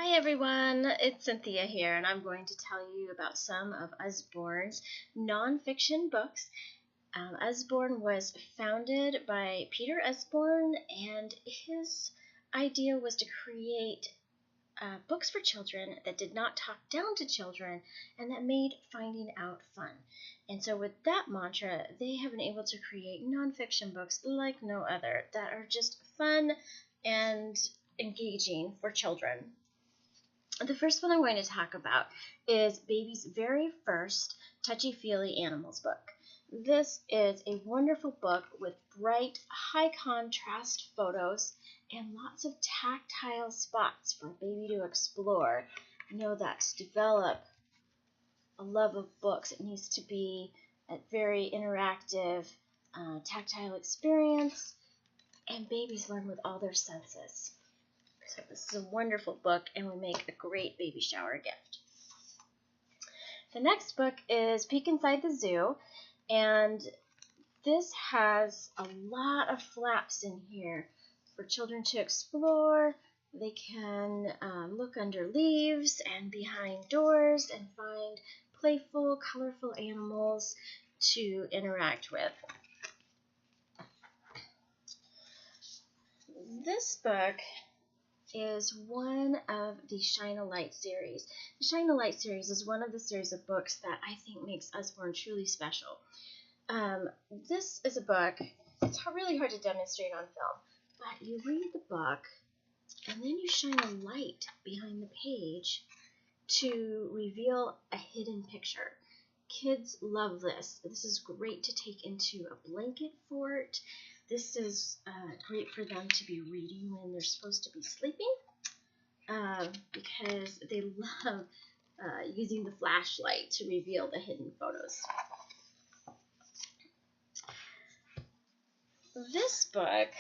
Hi everyone, it's Cynthia here, and I'm going to tell you about some of Usborne's nonfiction books. Usborne was founded by Peter Usborne, and his idea was to create books for children that did not talk down to children and that made finding out fun. And so with that mantra, they have been able to create nonfiction books like no other that are just fun and engaging for children. The first one I'm going to talk about is Baby's very first touchy-feely animals book. This is a wonderful book with bright, high-contrast photos and lots of tactile spots for Baby to explore. Know that to develop a love of books, it needs to be a very interactive, tactile experience, and babies learn with all their senses. So this is a wonderful book and would make a great baby shower gift. The next book is Peek Inside the Zoo, and this has a lot of flaps in here for children to explore. They can look under leaves and behind doors and find playful, colorful animals to interact with. This book is one of the Shine a Light series. The Shine a Light series is one of the series of books that I think makes Usborne truly special. This is a book, it's really hard to demonstrate on film, but you read the book and then you shine a light behind the page to reveal a hidden picture. Kids love this. This is great to take into a blanket fort. This is great for them to be reading when they're supposed to be sleeping because they love using the flashlight to reveal the hidden photos. This book,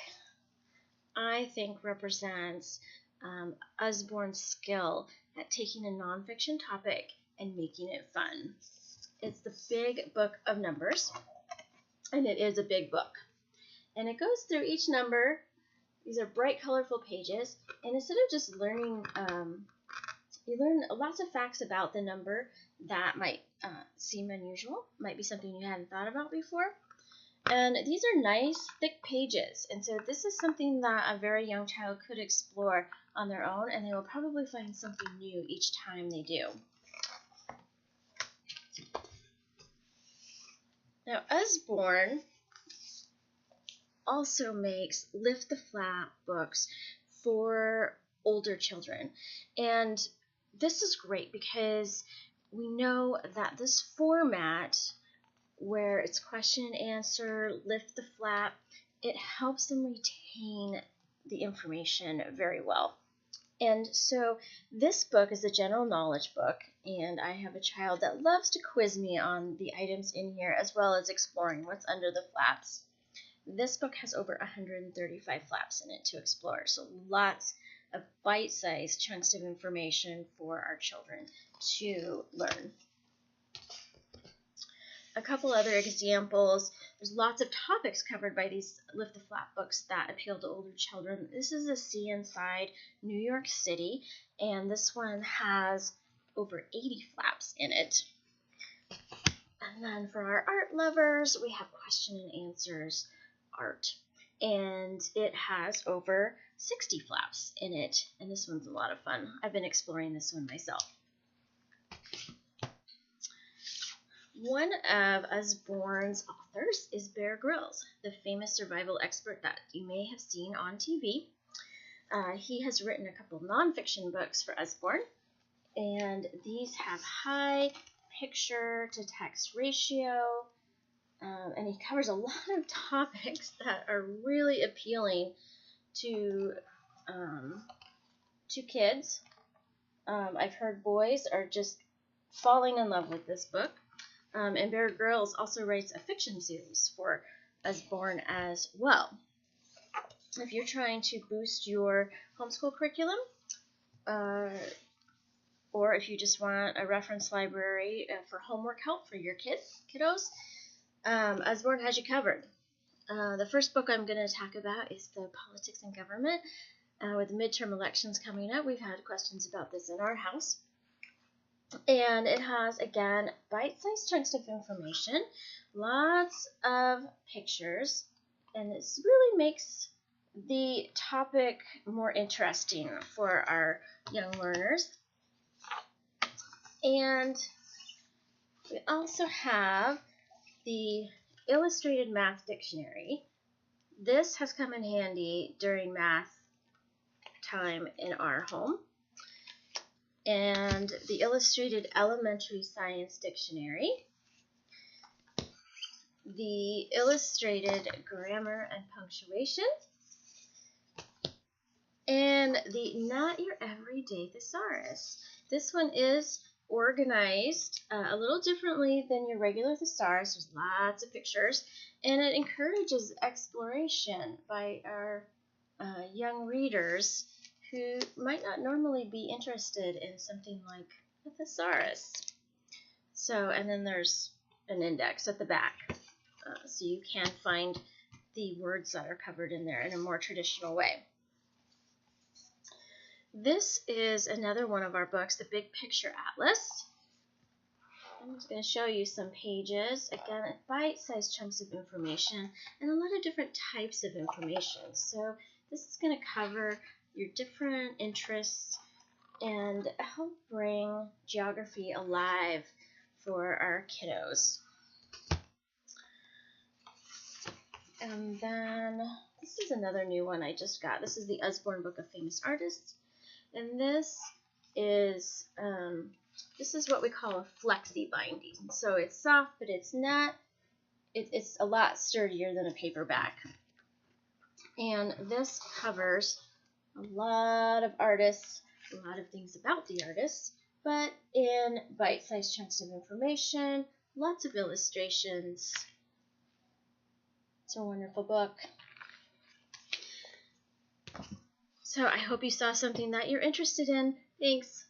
I think, represents Usborne's skill at taking a nonfiction topic and making it fun. It's the Big Book of Numbers, and it is a big book. And it goes through each number. These are bright, colorful pages. And instead of just learning, you learn lots of facts about the number that might seem unusual, might be something you hadn't thought about before. And these are nice, thick pages. And so this is something that a very young child could explore on their own, and they will probably find something new each time they do. Now, Usborne also makes lift the flap books for older children, and this is great because we know that this format where it's question and answer, lift the flap, it helps them retain the information very well. And so this book is a general knowledge book, and I have a child that loves to quiz me on the items in here as well as exploring what's under the flaps. This book has over 135 flaps in it to explore, so lots of bite-sized chunks of information for our children to learn. A couple other examples. There's lots of topics covered by these Lift the Flap books that appeal to older children. This is a sea inside New York City, and this one has over 80 flaps in it. And then for our art lovers, we have question and answers art, and it has over 60 flaps in it, and this one's a lot of fun. I've been exploring this one myself. One of Usborne's authors is Bear Grylls, the famous survival expert that you may have seen on TV. He has written a couple nonfiction books for Usborne, and these have high picture-to-text ratio, and he covers a lot of topics that are really appealing to kids. I've heard boys are just falling in love with this book. And Bear Grylls also writes a fiction series for Usborne as well. If you're trying to boost your homeschool curriculum, or if you just want a reference library for homework help for your kiddos, Usborne has you covered. The first book I'm going to talk about is The Politics and Government With the midterm elections coming up, we've had questions about this in our house. And it has, again, bite-sized chunks of information, lots of pictures, and this really makes the topic more interesting for our young learners. And we also have the Illustrated Math Dictionary. This has come in handy during math time in our home. And the Illustrated Elementary Science Dictionary, the Illustrated Grammar and Punctuation, and the Not Your Everyday Thesaurus. This one is organized a little differently than your regular thesaurus. There's lots of pictures, and it encourages exploration by our young readers who might not normally be interested in something like a thesaurus. So, and then there's an index at the back, so you can find the words that are covered in there in a more traditional way. This is another one of our books, the Big Picture Atlas. I'm just going to show you some pages. Again, bite-sized chunks of information and a lot of different types of information. So this is going to cover your different interests and help bring geography alive for our kiddos. And then this is another new one I just got. This is the Usborne Book of Famous Artists. And this is what we call a flexi binding. So it's soft, but it's not. It's a lot sturdier than a paperback. And this covers a lot of artists, a lot of things about the artists, but in bite-sized chunks of information, lots of illustrations. It's a wonderful book. So I hope you saw something that you're interested in. Thanks.